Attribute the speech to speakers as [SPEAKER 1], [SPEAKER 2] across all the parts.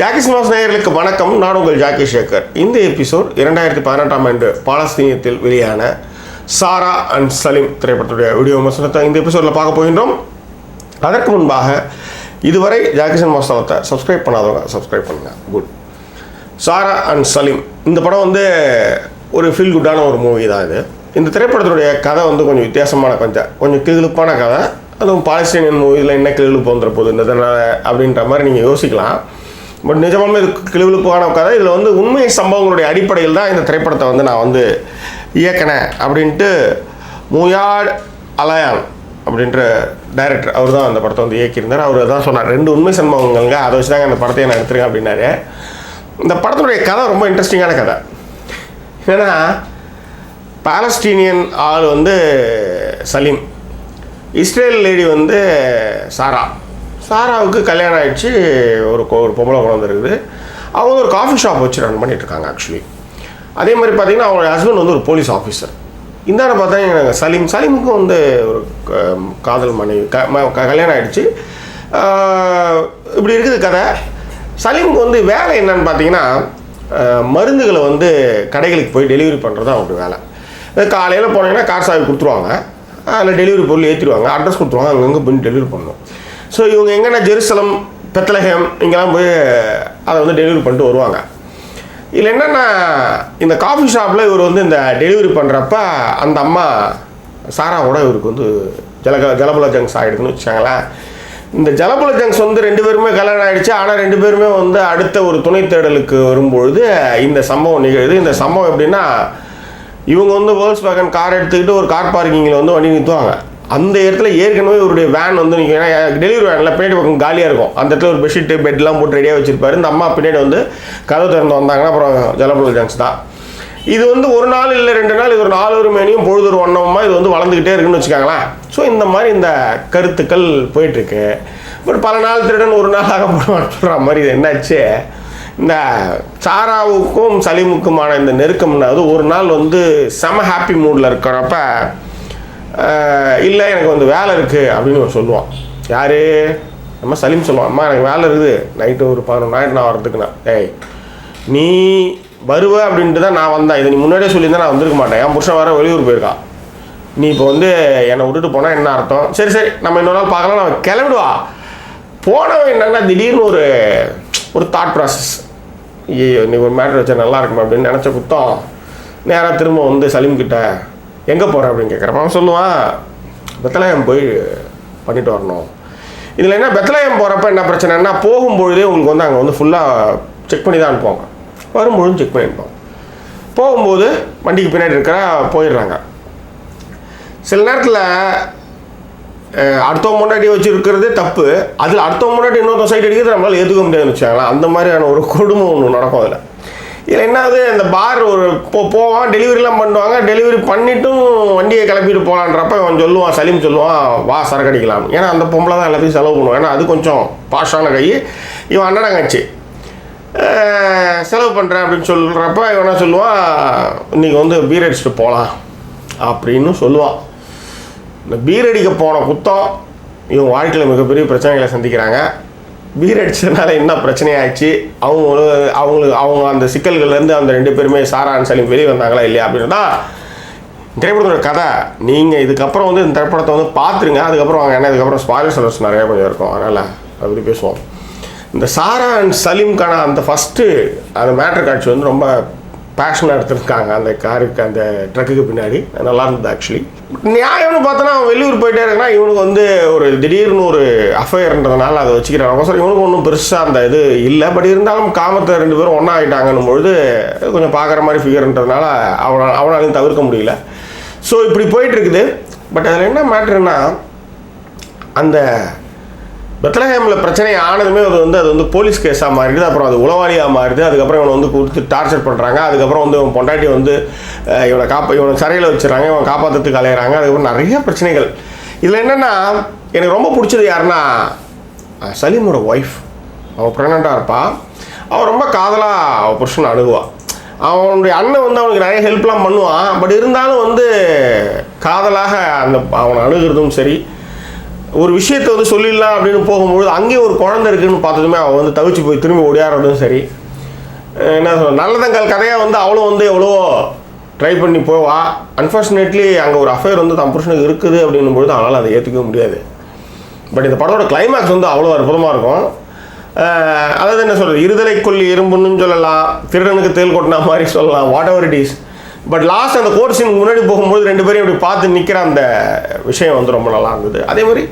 [SPEAKER 1] Jackie cinemas நேயர்களுக்கு வணக்கம். நான் உங்கள் ஜாக்கி சேகர். இந்த எபிசோட் 2018ஆம் ஆண்டு பாலஸ்தீனத்தில் வெளியான சாரா அண்ட் சலீம் திரைப்படத்துடைய வீடியோ விமர்சனத்தை இந்த எபிசோடில் பார்க்க போகின்றோம். அதற்கு முன்பாக இதுவரை ஜாக்கி சினிமாஸ் தளத்தை சப்ஸ்கிரைப் பண்ணாதவங்க சப்ஸ்கிரைப் பண்ணுங்கள். குட். சாரா அண்ட் சலீம் இந்த படம் வந்து ஒரு ஃபீல் குட்டான ஒரு மூவி தான் இது. இந்த திரைப்படத்துடைய கதை வந்து கொஞ்சம் வித்தியாசமான கொஞ்சம் கிளுப்பான கதை. அதுவும் பாலஸ்தீனியன் மூவியில் என்ன கிளுப்பு வந்துட போகுது இந்த அப்படின்ற மாதிரி நீங்கள் யோசிக்கலாம். பட் நிஜமாலுமே இது கிளுப்பான கதை. இதில் வந்து உண்மை சம்பவங்களுடைய அடிப்படையில் தான் இந்த திரைப்படத்தை வந்து நான் வந்து இயக்கினேன் அப்படின்ட்டு முயாட் அலயான் அப்படின்ற டைரக்டர் அவர் தான் அந்த படத்தை வந்து இயக்கியிருந்தார். அவர் தான் சொன்னார், 2 உண்மை சம்பவங்கள்ங்க, அதை வச்சு தாங்க அந்த படத்தையை நான் எடுத்துருக்கேன் அப்படின்னாரு. இந்த படத்தினுடைய கதை ரொம்ப இன்ட்ரெஸ்டிங்கான கதை. ஏன்னா பாலஸ்தீனியன் ஆள் வந்து சலீம், இஸ்ரேல் லேடி வந்து சாராவுக்கு கல்யாணம் ஆகிடுச்சு. ஒரு பொம்பளை குழந்தை இருக்குது. அவங்க ஒரு காஃபி ஷாப் வச்சு ரன் பண்ணிகிட்ருக்காங்க ஆக்சுவலி. அதே மாதிரி பார்த்திங்கன்னா அவங்க ஹஸ்பண்ட் வந்து ஒரு போலீஸ் ஆஃபீஸர். இந்தாண்ட பார்த்தா சலீமுக்கும் வந்து ஒரு காதல் மனைவி கல்யாணம் ஆகிடுச்சு. இப்படி இருக்குது கதை. சலீமுக்கு வந்து வேலை என்னன்னு பார்த்தீங்கன்னா மருந்துகளை வந்து கடைகளுக்கு போய் டெலிவரி பண்ணுறது தான் அவங்களுக்கு வேலை. காலையில் போனீங்கன்னா கார் சாவி கொடுத்துருவாங்க, அதில் டெலிவரி பொருள் ஏற்றிடுவாங்க, அட்ரஸ் கொடுத்துருவாங்க, அங்கங்கே போய் டெலிவரி பண்ணணும். ஸோ இவங்க எங்கன்னா ஜெருசலம், பெத்லஹேம் இங்கெல்லாம் போய் அதை வந்து டெலிவரி பண்ணிட்டு வருவாங்க. இதில் என்னென்னா இந்த காஃபி ஷாப்பில் இவர் வந்து இந்த டெலிவரி பண்ணுறப்ப அந்த அம்மா சாராவோட இவருக்கு வந்து ஜலபுல ஜங்ஸ் ஆகிடுதுன்னு வச்சாங்களேன். இந்த ஜலபுல ஜங்ஸ் வந்து 2 பேருமே கல்யாணம் ஆகிடுச்சு. ஆனால் 2 பேருமே வந்து அடுத்த ஒரு துணை தேடலுக்கு வரும்பொழுது இந்த சம்பவம் நிகழுது. இந்த சம்பவம் எப்படின்னா, இவங்க வந்து வோல்க்ஸ்வேகன் கார் எடுத்துக்கிட்டு ஒரு கார் பார்க்கிங்கில் வந்து வண்டி நிறுத்துவாங்க. அந்த இடத்துல ஏற்கனவே இவருடைய வேன் வந்து நிற்கும். ஏன்னா டெலிவரி வேனில் பின்னாடி பக்கம் காலியாக இருக்கும். அந்த இடத்துல ஒரு பெட்ஷீட்டு பெட்லாம் போட்டு ரெடியாக வச்சுருப்பாரு. இந்த அம்மா பின்னாடி வந்து கதவு திறந்து வந்தாங்கன்னா அப்புறம் ஜலபுல ஜங்ஸ் தான். இது வந்து ஒரு நாள் இல்லை 2 நாள், இது ஒரு 4 மேனியும் பொழுது ஒரு வண்ணமாக இது வந்து வளர்ந்துக்கிட்டே இருக்குன்னு வச்சுக்காங்களேன். ஸோ இந்த மாதிரி இந்த கருத்துக்கள் போயிட்டுருக்கு. பட் பல நாள் திருடன் ஒரு நாள் ஆகப்படுவான்னு சொல்கிற மாதிரி இது என்னாச்சு, இந்த சாராவுக்கும் சலீமுக்குமான இந்த நெருக்கம்னாவது ஒரு நாள் வந்து செம ஹாப்பி மூடில் இருக்கிறப்ப இல்லை எனக்கு வந்து வேலை இருக்குது அப்படின்னு ஒரு சொல்லுவான். யார்? நம்ம சலீம் சொல்லுவான், அம்மா எனக்கு வேலை இருக்குது, நைட்டு ஒரு 11 நான் வரதுக்குண்ணா. ஏய் நீ வருவ அப்படின்ட்டு தான் நான் வந்தேன். இதை நீ முன்னாடியே சொல்லியிருந்தா நான் வந்திருக்க மாட்டேன். என் புருஷன் வேறு வெளியூர் போயிருக்கான். நீ இப்போ வந்து என்னை விட்டுட்டு போனால் என்ன அர்த்தம்? சரி நம்ம இன்னொரு நாள் பார்க்கலாம், நான் கிளம்பிடுவா. போனவன் என்னன்னா திடீர்னு ஒரு தாட் ப்ராசஸ், ஐயோ நீ ஒரு மேட்ரு வச்சா நல்லா இருக்குமா அப்படின்னு நினச்ச குத்தம் நேராக திரும்ப வந்து சலீம் கிட்ட எங்கே போகிறேன் அப்படின்னு கேட்குறப்ப அவன் சொல்லுவான், பெத்லஹேம் போய் பண்ணிட்டு வரணும். இதில் என்ன பெத்லஹேம் போகிறப்ப என்ன பிரச்சனைன்னா, போகும்பொழுதே உங்களுக்கு வந்து அங்கே வந்து ஃபுல்லாக செக் பண்ணி தான் அனுப்புவாங்க, வரும்பொழுதும் செக் பண்ணி அனுப்புவாங்க. போகும்போது வண்டிக்கு பின்னாடி இருக்கிற போயிடுறாங்க. சில நேரத்தில் அடுத்தவங்க முன்னாடி வச்சுருக்கிறது தப்பு. அதில் அடுத்தவங்க முன்னாடி இன்னொரு சைட் அடிக்கிறது நம்மளால் ஏற்றுக்க முடியாதுன்னு வச்சாங்களா. அந்த மாதிரியான ஒரு கொடுமை ஒன்று நடக்கும். இதில் என்னது, இந்த பார் ஒரு போவான், டெலிவரிலாம் பண்ணுவாங்க. டெலிவரி பண்ணிவிட்டும் வண்டியை கிளப்பிட்டு போகலான்றப்ப இவன் சொல்லுவான், சலீம் சொல்லுவான், வா சரக்கு அடிக்கலாம். ஏன்னா அந்த பொம்பளை தான் எல்லாத்தையும் செலவு பண்ணுவான். ஏன்னா அது கொஞ்சம் பாஷான கை. இவன் அண்ணனாங்கச்சு செலவு பண்ணுறேன் அப்படின்னு சொல்கிறப்ப இவன் என்ன சொல்லுவான், இன்றைக்கி வந்து பீர் அடிச்சுட்டு போகலாம் அப்படின்னு சொல்லுவான். இந்த பீர் அடிக்க போன குத்தம் இவங்க வாழ்க்கையில் மிகப்பெரிய பிரச்சனைகளை சந்திக்கிறாங்க. பீர் அடித்ததுனால என்ன பிரச்சனையாச்சு, அவங்க அந்த சிக்கல்கள்லேருந்து அந்த 2 பேருமே சாரா அண்ட் சலீம் வெளியே வந்தாங்களா இல்லையா அப்படின்னு தான் திரைப்படத்தோட கதை. நீங்கள் இதுக்கப்புறம் வந்து இந்த திரைப்படத்தை வந்து பார்த்துருங்க. அதுக்கப்புறம் அவங்க என்ன இதுக்கப்புறம் ஸ்பாய்லர்ஸ் நிறையா கொஞ்சம் இருக்கும், அதனால் அப்படி பேசுவோம். இந்த சாரா அண்ட் சலீம்கான அந்த ஃபஸ்ட்டு அந்த மேட்ரு காட்சி வந்து ரொம்ப பேஷனாக எடுத்துருக்காங்க. அந்த காருக்கு அந்த ட்ரக்குக்கு பின்னாடி நல்லா இருந்தது ஆக்சுவலி. நியாயம்னு பார்த்தோன்னா அவன் வெளியூர் போயிட்டே இருக்குன்னா இவனுக்கு வந்து ஒரு திடீர்னு ஒரு அஃபையர்ன்றதுனால அதை வச்சுக்கிறாங்க. சார் இவனுக்கு ஒன்றும் பெருசாக அந்த இது இல்லை. பட் இருந்தாலும் காமத்தை 2 பேரும் ஒன்றா ஆகிட்டாங்கன்னும் பொழுது கொஞ்சம் பார்க்குற மாதிரி ஃபிகர்ன்றதுனால அவனாலையும் தவிர்க்க முடியல. ஸோ இப்படி போயிட்டுருக்குது. பட் அதில் என்ன மேட்ருன்னா, அந்த பெத்லஹேமில் பிரச்சனை ஆனதுமே அது வந்து போலீஸ் கேஸாக மாறிடுது. அப்புறம் அது உளவாளியாக மாறிடுது. அதுக்கப்புறம் இவனை வந்து கொடுத்து டார்ச்சர் பண்ணுறாங்க. அதுக்கப்புறம் வந்து இவன் பொண்டாட்டி வந்து இவனை சிறையில் வச்சுறாங்க, இவன் காப்பாற்றுறதுக்கு அலையிறாங்க. அதுக்கப்புறம் நிறைய பிரச்சனைகள். இதில் என்னென்னா எனக்கு ரொம்ப பிடிச்சது யாருன்னா சலீமோட ஒய்ஃப். அவன் ப்ரெக்னெண்ட்டாக இருப்பாள். அவன் ரொம்ப காதலாக அவன் புருஷனை அணுகுவான். அவனுடைய அண்ணன் வந்து அவனுக்கு நிறைய ஹெல்ப்லாம் பண்ணுவான். பட் இருந்தாலும் வந்து காதலாக அவனை அணுகிறதும் சரி, ஒரு விஷயத்தை வந்து சொல்லிடலாம் அப்படின்னு போகும்பொழுது அங்கேயும் ஒரு குழந்தை இருக்குதுன்னு பார்த்ததுமே அவள் வந்து தவிச்சு போய் திரும்பி ஓடியாடுறதும் சரி. என்ன சொல்ல, நல்லதங்கள் கதையாக வந்து அவளும் வந்து எவ்வளோ ட்ரை பண்ணி போவா. அன்ஃபார்ச்சுனேட்லி அங்கே ஒரு அஃபேர் வந்து தன் புருஷனுக்கு இருக்குது அப்படின்னும் பொழுது அவனால் அதை ஏற்றுக்கவே முடியாது. பட் இந்த படத்தோட கிளைமேக்ஸ் வந்து அவ்வளோ அற்புதமாக இருக்கும். அதாவது என்ன சொல்கிறது, இருதலை கொல்லி எறும்புன்னு சொல்லலாம், திருடனுக்கு தேல் கொட்டினா மாதிரி சொல்லலாம், what ever it is. But last அந்த கோர்ட் சீனுக்கு முன்னாடி போகும்போது 2 பேரையும் இப்படி பார்த்து நிற்கிற அந்த விஷயம் வந்து ரொம்ப நல்லா இருந்தது. அதே மாதிரி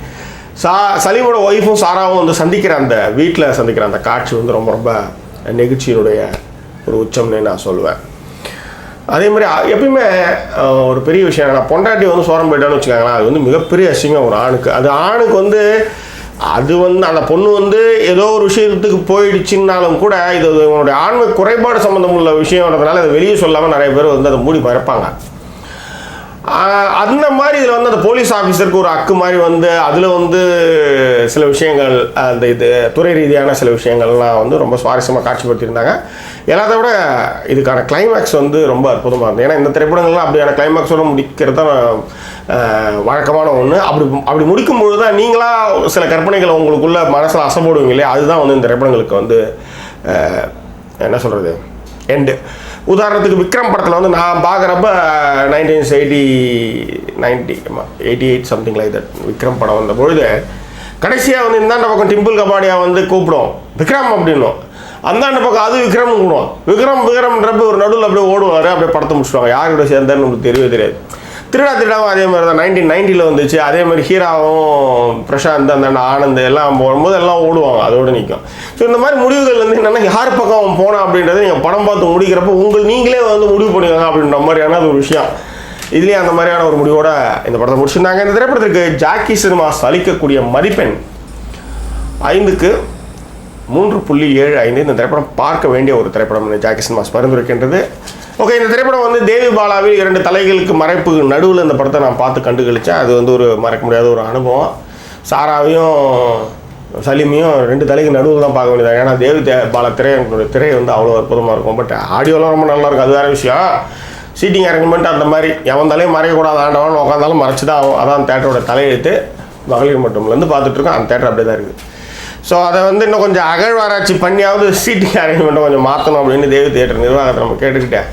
[SPEAKER 1] சலீமோட ஒய்ஃபும் சாராவும் வந்து சந்திக்கிற அந்த வீட்டில் சந்திக்கிற அந்த காட்சி வந்து ரொம்ப ரொம்ப நெகிழ்ச்சியினுடைய ஒரு உச்சம்னு நான் சொல்லுவேன். அதே மாதிரி எப்பயுமே ஒரு பெரிய விஷயம், நான் பொண்டாட்டி வந்து சோரம் போயிட்டான்னு வச்சுக்காங்களேன், அது வந்து மிகப்பெரிய அசிங்கம் ஒரு ஆணுக்கு. அது ஆணுக்கு வந்து அது வந்து அந்த பொண்ணு வந்து ஏதோ ஒரு விஷயத்துக்கு போயிடுச்சுன்னாலும் கூட இது உங்களுடைய ஆண்மை குறைபாடு சம்மந்தம் உள்ள விஷயம்ன்றதுனால அதை வெளியே சொல்லாமல் நிறைய பேர் வந்து அதை மூடி மறைப்பாங்க. அந்த மாதிரி இதில் வந்து அந்த போலீஸ் ஆஃபீஸருக்கு ஒரு அக்கு மாதிரி வந்து அதில் வந்து சில விஷயங்கள் அந்த துறை ரீதியான சில விஷயங்கள்லாம் வந்து ரொம்ப சுவாரஸ்யமாக காட்சிப்படுத்தியிருந்தாங்க. எல்லாத்த விட இதுக்கான கிளைமேக்ஸ் வந்து ரொம்ப அற்புதமாக இருந்தது. ஏன்னா இந்த திரைப்படங்கள்லாம் அப்படியான கிளைமேக்ஸோடு முடிக்கிறது தான் வழக்கமான ஒன்று. அப்படி முடிக்கும்பொழுது தான் நீங்களாக சில கற்பனைகளை உங்களுக்குள்ள மனசில் அசைப்படுவீங்க இல்லையா, அதுதான் வந்து இந்த திரைப்படங்களுக்கு வந்து என்ன சொல்கிறது எண்டு. உதாரணத்துக்கு விக்ரம் படத்தில் வந்து நான் பார்க்குறப்ப 1988 சம்திங் லைக் தட் விக்ரம் படம் வந்த பொழுது கடைசியாக வந்து இந்தாண்ட பக்கம் டிம்பிள் கபாடியா வந்து கூப்பிடும் விக்ரம் அப்படின்னும், அந்தாண்ட பக்கம் அது விக்ரம் கூப்பிடுவோம். விக்ரம்ன்றப்ப ஒரு நடுவில் அப்படியே ஓடுவார், அப்படியே படத்தை முடிச்சுடுவாங்க. யாரோட சேர்ந்தான்னு நமக்கு தெரியவே தெரியாது. திருடாவும் அதே மாதிரி தான் 1990 வந்துச்சு. அதே மாதிரி ஹீராவும் பிரசாந்த் அந்த ஆனந்த் எல்லாம் போகும்போது எல்லாம் ஓடுவாங்க, அதோடு நிற்கும். ஸோ இந்த மாதிரி முடிவுகள் வந்து என்னென்னா யார் பக்கம் போனால் அப்படின்றத நீங்கள் படம் பார்த்து முடிக்கிறப்ப நீங்களே வந்து முடிவு பண்ணிக்கோங்க அப்படின்ற மாதிரியான ஒரு விஷயம். இதுலேயே அந்த மாதிரியான ஒரு முடிவோட இந்த படத்தை முடிச்சிருந்தாங்க. இந்த திரைப்படத்திற்கு ஜாக்கி சினிமாஸ் அளிக்கக்கூடிய மதிப்பெண் 5க்கு 3.75. இந்த திரைப்படம் பார்க்க வேண்டிய ஒரு திரைப்படம் ஜாக்கி சினிமாஸ் பரிந்துரைக்கின்றது. ஓகே, இந்த திரைப்படம் வந்து தேவி பாலாவில் 2 தலைகளுக்கு மறைப்பு நடுவில் இந்த படத்தை நான் பார்த்து கண்டுகளித்தேன். அது வந்து ஒரு மறக்க முடியாத ஒரு அனுபவம். சாராவையும் சலீமையும் 2 தலைக்கு நடுவில் தான் பார்க்க வேண்டியது. ஏன்னா தேவி பாலா திரை வந்து அவ்வளோ அற்புதமாக இருக்கும். பட் ஆடியோலாம் ரொம்ப நல்லாயிருக்கும், அது வேறு விஷயம். சீட்டிங் அரேஞ்ச்மெண்ட் அந்த மாதிரி எவன் தலையும் மறைக்கக்கூடாது, ஆண்டவன் உட்காந்தாலும் மறைச்சி தான் ஆகும். அதான் தேட்டரோட தலையெழுத்து. மகளிர் மட்டும்லேருந்து பார்த்துட்ருக்கோம், அந்த தேட்டர் அப்படியே தான் இருக்குது. ஸோ அதை வந்து இன்னும் கொஞ்சம் அகழ்வாராய்ச்சி பண்ணியாவது சீட்டிங் அரேஞ்ச்மெண்ட்டை கொஞ்சம் மாற்றணும் அப்படின்னு தேவி தியேட்டர் நிர்வாகத்தை நம்ம கேட்டுக்கிட்டேன்.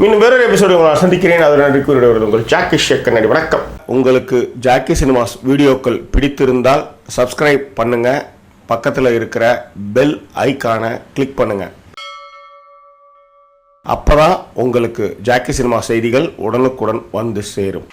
[SPEAKER 1] மீண்டும் வேறொரு எபிசோடு உங்களை சந்திக்கிறேன். அது நன்றி கூறிவிடுவது உங்கள் ஜாக்கி ஷேக். நன்றி, வணக்கம். உங்களுக்கு ஜாக்கி சினிமாஸ் வீடியோக்கள் பிடித்திருந்தால் சப்ஸ்கிரைப் பண்ணுங்கள், பக்கத்தில் இருக்கிற பெல் ஐக்கானை கிளிக் பண்ணுங்கள். அப்போ தான் உங்களுக்கு ஜாக்கி சினிமா செய்திகள் உடனுக்குடன் வந்து சேரும்.